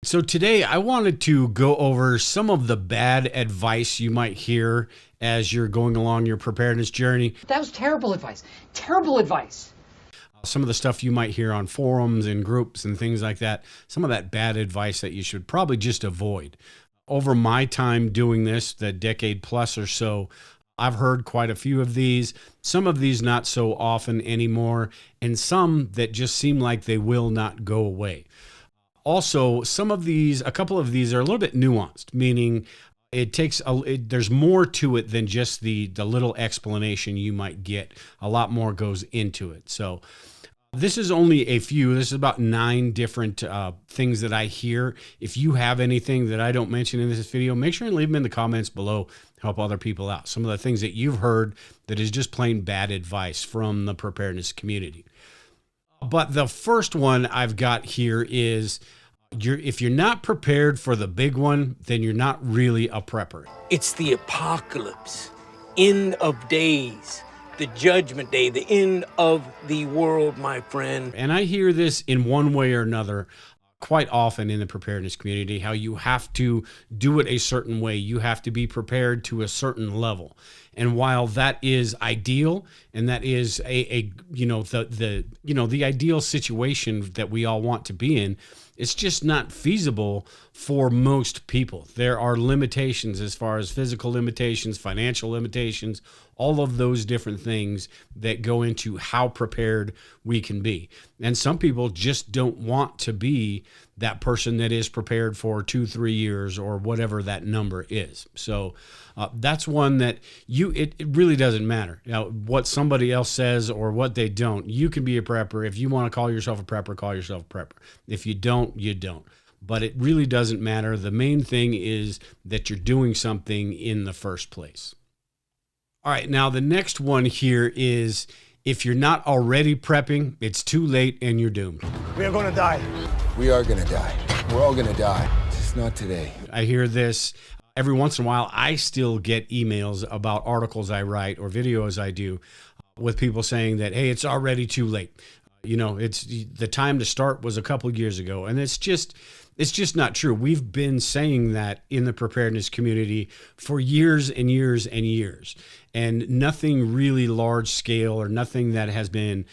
So today I wanted to go over some of the bad advice you might hear as you're going along your preparedness journey. That was terrible advice. Terrible advice. Some of the stuff you might hear on forums and groups and things like that. Some of that bad advice that you should probably just avoid. Over my time doing this, the decade plus or so, I've heard quite a few of these, some of these not so often anymore, and some that just seem like they will not go away. Also, a couple of these are a little bit nuanced, meaning there's more to it than just the little explanation you might get. A lot more goes into it. So this is only a few. This is about 9 different things that I hear. If you have anything that I don't mention in this video, make sure and leave them in the comments below. Help other people out. Some of the things that you've heard that is just plain bad advice from the preparedness community. But the first one I've got here is if you're not prepared for the big one, then you're not really a prepper. It's the apocalypse, end of days, the judgment day, the end of the world, my friend. And I hear this in one way or another quite often in the preparedness community, how you have to do it a certain way. You have to be prepared to a certain level. And while that is ideal, and that is the ideal situation that we all want to be in, it's just not feasible for most people. There are limitations as far as physical limitations, financial limitations, all of those different things that go into how prepared we can be. And some people just don't want to be that person that is prepared for 2-3 years or whatever that number is. So that's one that it really doesn't matter. Now, what somebody else says or what they don't, you can be a prepper. If you want to call yourself a prepper, call yourself a prepper. If you don't, you don't. But it really doesn't matter. The main thing is that you're doing something in the first place. All right, now the next one here is if you're not already prepping, it's too late and you're doomed. We are going to die. We are going to die. We're all going to die. Just not today. I hear this every once in a while. I still get emails about articles I write or videos I do with people saying that, hey, it's already too late. It's the time to start was a couple years ago. And it's just not true. We've been saying that in the preparedness community for years and years and years. And nothing really large scale or nothing that has been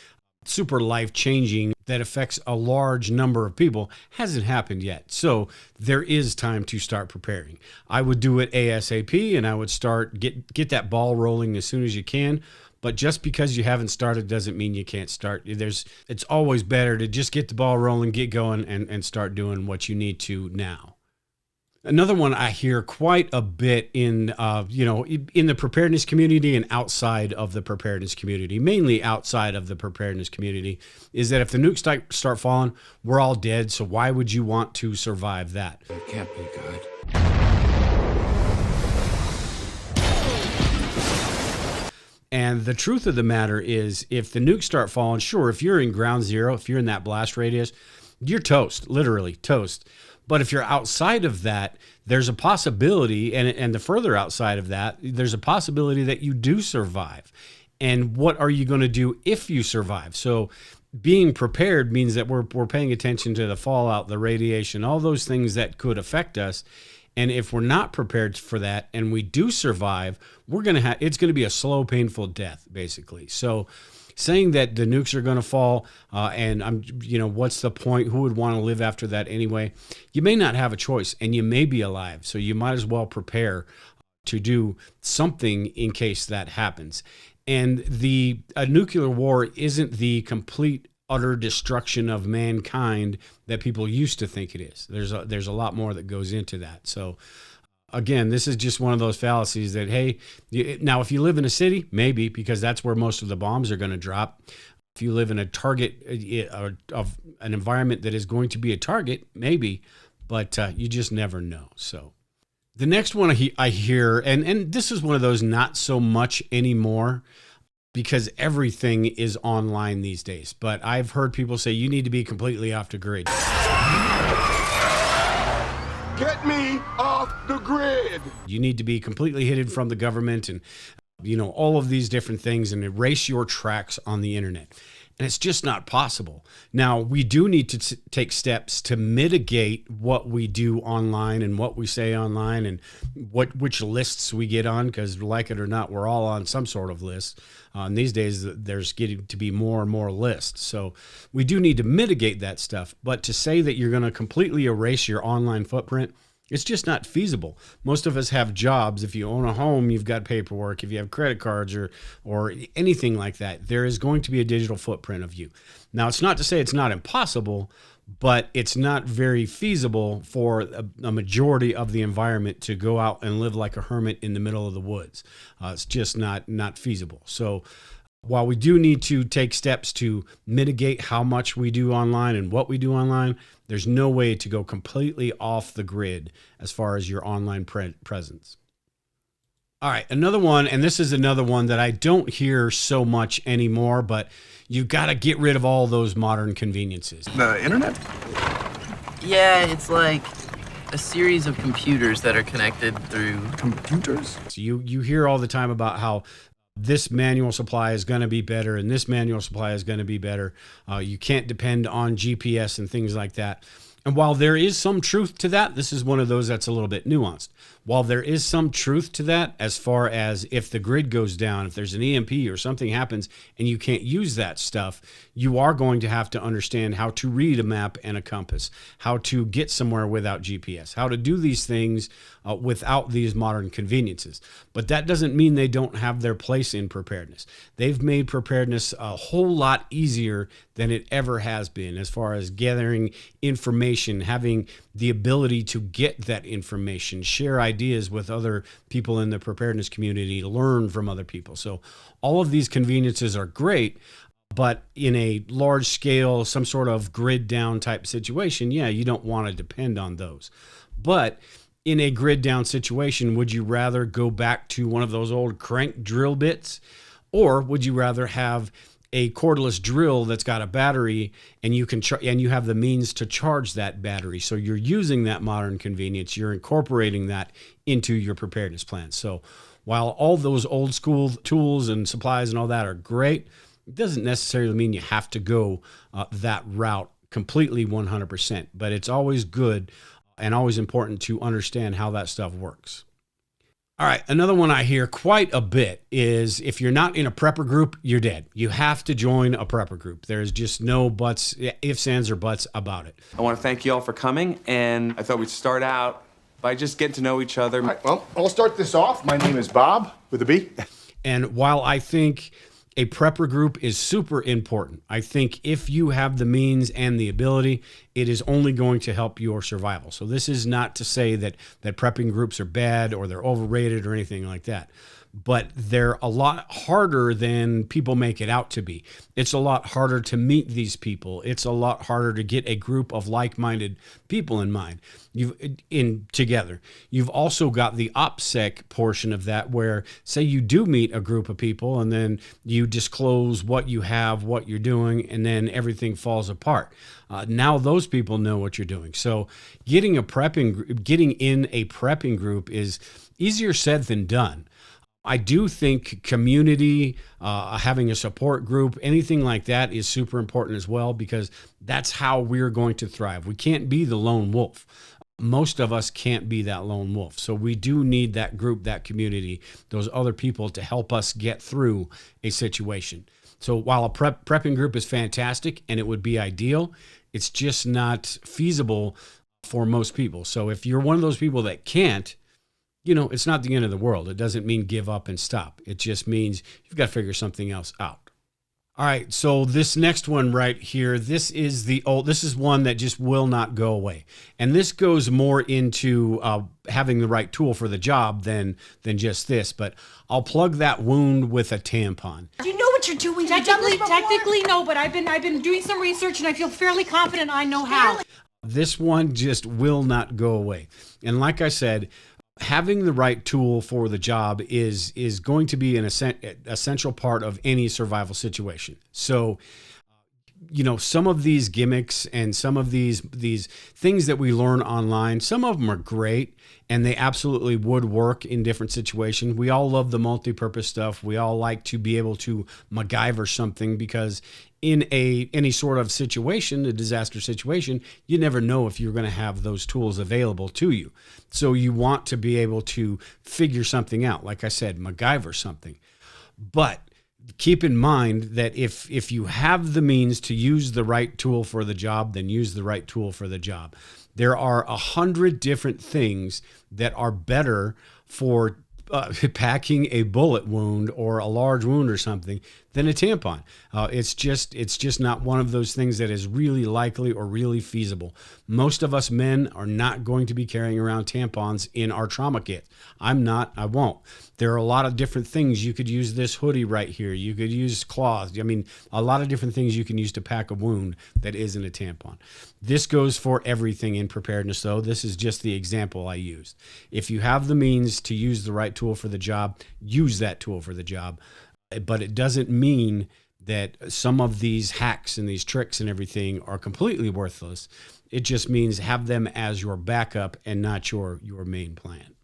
super life-changing that affects a large number of people hasn't happened yet. So there is time to start preparing. I would do it ASAP, and I would start get that ball rolling as soon as you can. But just because you haven't started doesn't mean you can't start. It's always better to just get the ball rolling, get going, and start doing what you need to now. Another one I hear quite a bit in the preparedness community and outside of the preparedness community, mainly outside of the preparedness community, is that if the nukes start falling, we're all dead. So why would you want to survive that? It can't be good. And the truth of the matter is, if the nukes start falling, sure, if you're in ground zero, if you're in that blast radius, you're toast, literally toast. But if you're outside of that, there's a possibility, and the further outside of that, there's a possibility that you do survive. And what are you going to do if you survive? So being prepared means that we're paying attention to the fallout, the radiation, all those things that could affect us. And if we're not prepared for that and we do survive, it's going to be a slow, painful death, basically. So saying that the nukes are going to fall what's the point? Who would want to live after that anyway? You may not have a choice, and you may be alive. So you might as well prepare to do something in case that happens. And a nuclear war isn't the complete utter destruction of mankind that people used to think it is. There's a lot more that goes into that. So again, this is just one of those fallacies that, hey, now if you live in a city, maybe, because that's where most of the bombs are going to drop. If you live in a target of an environment that is going to be a target, maybe, but you just never know. So the next one I hear, and this is one of those not so much anymore, because everything is online these days. But I've heard people say you need to be completely off the grid. Get me off the grid. You need to be completely hidden from the government and all of these different things and erase your tracks on the internet. And it's just not possible. Now, we do need to take steps to mitigate what we do online and what we say online and which lists we get on, because like it or not, we're all on some sort of list. And these days, there's getting to be more and more lists. So we do need to mitigate that stuff. But to say that you're going to completely erase your online footprint, it's just not feasible. Most of us have jobs. If you own a home, you've got paperwork. If you have credit cards or anything like that, there is going to be a digital footprint of you. Now, it's not to say it's not impossible, but it's not very feasible for a majority of the environment to go out and live like a hermit in the middle of the woods. It's just not feasible. So while we do need to take steps to mitigate how much we do online and what we do online, there's no way to go completely off the grid as far as your online presence. All right, another one, and this is another one that I don't hear so much anymore, but you got to get rid of all those modern conveniences. The internet? Yeah, it's like a series of computers that are connected through... Computers? So you hear all the time about how this manual supply is going to be better and this manual supply is going to be better. You can't depend on GPS and things like that. And while there is some truth to that, this is one of those that's a little bit nuanced. While there is some truth to that, as far as if the grid goes down, if there's an EMP or something happens and you can't use that stuff, you are going to have to understand how to read a map and a compass, how to get somewhere without GPS, how to do these things without these modern conveniences. But that doesn't mean they don't have their place in preparedness. They've made preparedness a whole lot easier than it ever has been, as far as gathering information, having the ability to get that information, share ideas with other people in the preparedness community, learn from other people. So all of these conveniences are great, but in a large scale, some sort of grid down type situation, yeah, you don't want to depend on those. But in a grid down situation, would you rather go back to one of those old crank drill bits, or would you rather have a cordless drill that's got a battery and you can and you have the means to charge that battery? So you're using that modern convenience, you're incorporating that into your preparedness plan. So while all those old school tools and supplies and all that are great, it doesn't necessarily mean you have to go that route completely 100%, but it's always good and always important to understand how that stuff works. All right, another one I hear quite a bit is if you're not in a prepper group, you're dead. You have to join a prepper group. There's just no buts, ifs, ands, or buts about it. I want to thank you all for coming, and I thought we'd start out by just getting to know each other. All right, well, I'll start this off. My name is Bob, with a B. And while I think a prepper group is super important, I think if you have the means and the ability, it is only going to help your survival. So this is not to say that prepping groups are bad or they're overrated or anything like that. But they're a lot harder than people make it out to be. It's a lot harder to meet these people. It's a lot harder to get a group of like-minded people together. You've also got the OPSEC portion of that, where say you do meet a group of people and then you disclose what you have, what you're doing, and then everything falls apart. Now those people know what you're doing. So getting in a prepping group is easier said than done. I do think community, having a support group, anything like that is super important as well, because that's how we're going to thrive. We can't be the lone wolf. Most of us can't be that lone wolf. So we do need that group, that community, those other people to help us get through a situation. So while a prepping group is fantastic and it would be ideal, it's just not feasible for most people. So if you're one of those people that can't, it's not the end of the world. It doesn't mean give up and stop. It just means you've got to figure something else out. All right, so this next one right here, this is one that just will not go away. And this goes more into having the right tool for the job than just this, but I'll plug that wound with a tampon. Do you know what you're doing? Technically, no, but I've been doing some research and I feel fairly confident I know how. This one just will not go away. And like I said, having the right tool for the job is going to be an essential part of any survival situation. So, some of these gimmicks and some of these things that we learn online, some of them are great and they absolutely would work in different situations. We all love the multi-purpose stuff. We all like to be able to MacGyver something because in any sort of situation, a disaster situation, you never know if you're going to have those tools available to you. So you want to be able to figure something out. Like I said, MacGyver something. But keep in mind that if you have the means to use the right tool for the job, then use the right tool for the job. There are 100 different things that are better for packing a bullet wound or a large wound or something than a tampon. It's just not one of those things that is really likely or really feasible. Most of us men are not going to be carrying around tampons in our trauma kit. I'm not, I won't. There are a lot of different things. You could use this hoodie right here. You could use cloth. I mean, a lot of different things you can use to pack a wound that isn't a tampon. This goes for everything in preparedness, though. This is just the example I used. If you have the means to use the right tool for the job, use that tool for the job. But it doesn't mean that some of these hacks and these tricks and everything are completely worthless. It just means have them as your backup and not your main plan.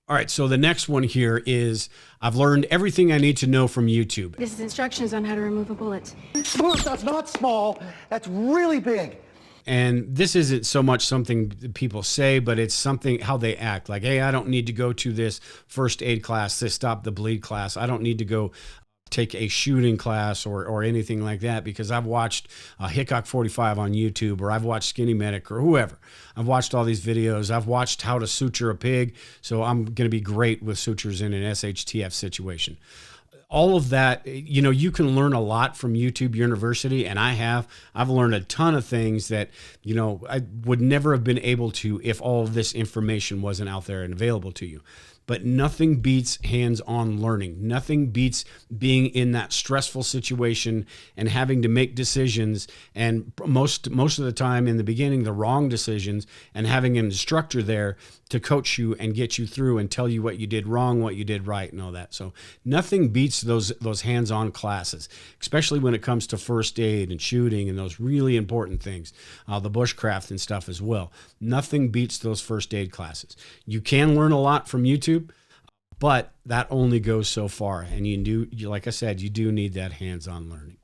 All right, so the next one here is I've learned everything I need to know from YouTube. This is instructions on how to remove a bullet. That's not small. That's really big. And this isn't so much something people say, but it's something how they act. Like, hey, I don't need to go to this first aid class, this stop the bleed class. I don't need to go take a shooting class or anything like that because I've watched Hickok 45 on YouTube, or I've watched Skinny Medic or whoever. I've watched all these videos. I've watched how to suture a pig, so I'm going to be great with sutures in an SHTF situation. All of that, you know, you can learn a lot from YouTube University, and I've learned a ton of things that, you know, I would never have been able to if all of this information wasn't out there and available to you. But nothing beats hands-on learning. Nothing beats being in that stressful situation and having to make decisions, and most of the time in the beginning, the wrong decisions, and having an instructor there to coach you and get you through and tell you what you did wrong, what you did right, and all that. So nothing beats those hands-on classes, especially when it comes to first aid and shooting and those really important things, the bushcraft and stuff as well. Nothing beats those first aid classes. You can learn a lot from YouTube, but that only goes so far. And like I said, you do need that hands-on learning.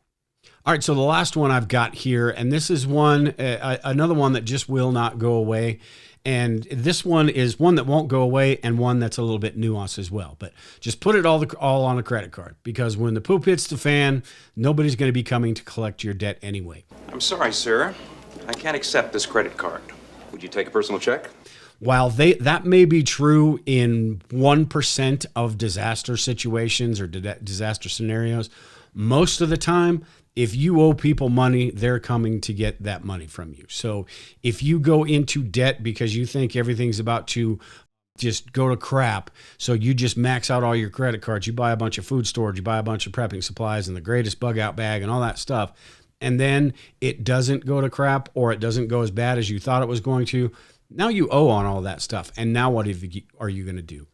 All right, so the last one I've got here, and this is another one that just will not go away. And this one is one that won't go away and one that's a little bit nuanced as well. But just put it all on a credit card, because when the poop hits the fan, nobody's going to be coming to collect your debt anyway. I'm sorry, sir. I can't accept this credit card. Would you take a personal check? While that may be true in 1% of disaster situations or disaster scenarios, most of the time, if you owe people money, they're coming to get that money from you. So if you go into debt because you think everything's about to just go to crap, so you just max out all your credit cards, you buy a bunch of food storage, you buy a bunch of prepping supplies and the greatest bug out bag and all that stuff, and then it doesn't go to crap or it doesn't go as bad as you thought it was going to, now you owe on all that stuff. And now what are you going to do?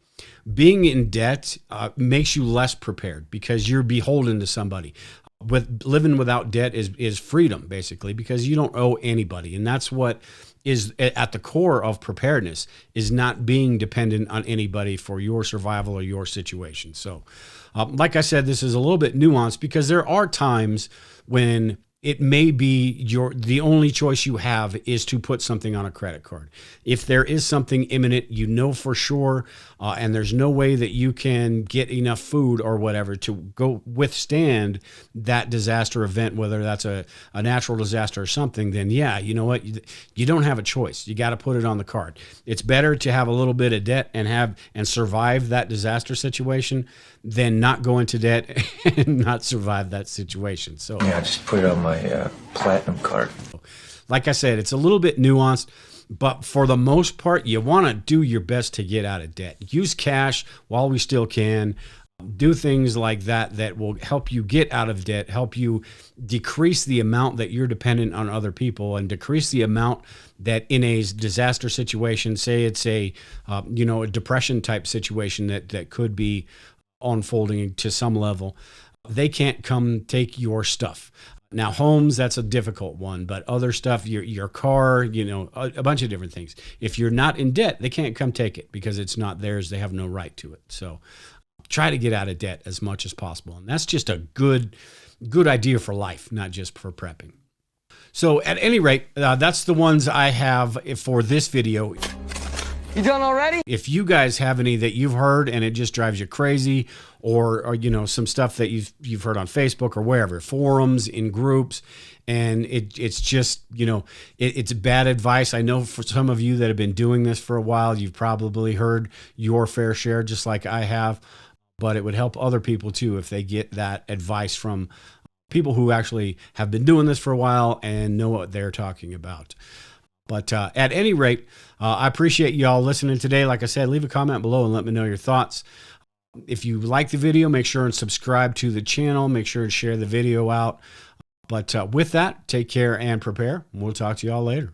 Being in debt makes you less prepared because you're beholden to somebody. With living without debt is freedom, basically, because you don't owe anybody. And that's what is at the core of preparedness, is not being dependent on anybody for your survival or your situation. So like I said, this is a little bit nuanced because there are times when it may be the only choice you have is to put something on a credit card. If there is something imminent, you know for sure, and there's no way that you can get enough food or whatever to go withstand that disaster event, whether that's a natural disaster or something, then yeah, you know what? You don't have a choice. You got to put it on the card. It's better to have a little bit of debt and survive that disaster situation than not go into debt and not survive that situation. So yeah, just put it on my platinum card. Like I said, it's a little bit nuanced, but for the most part, you want to do your best to get out of debt. Use cash while we still can. Do things like that will help you get out of debt, help you decrease the amount that you're dependent on other people, and decrease the amount that in a disaster situation, say it's a depression type situation that could be unfolding to some level, they can't come take your stuff. Now, homes, that's a difficult one, but other stuff, your car, a bunch of different things. If you're not in debt, they can't come take it because it's not theirs. They have no right to it. So try to get out of debt as much as possible. And that's just a good good idea for life, not just for prepping. So at any rate, that's the ones I have for this video. You done already? If you guys have any that you've heard and it just drives you crazy, or you know, some stuff that you've heard on Facebook or wherever, forums, in groups, and it's just, you know, it's bad advice. I know for some of you that have been doing this for a while, you've probably heard your fair share, just like I have, but it would help other people too if they get that advice from people who actually have been doing this for a while and know what they're talking about. But at any rate, I appreciate y'all listening today. Like I said, leave a comment below and let me know your thoughts. If you like the video, make sure and subscribe to the channel. Make sure and share the video out. But with that, take care and prepare. We'll talk to y'all later.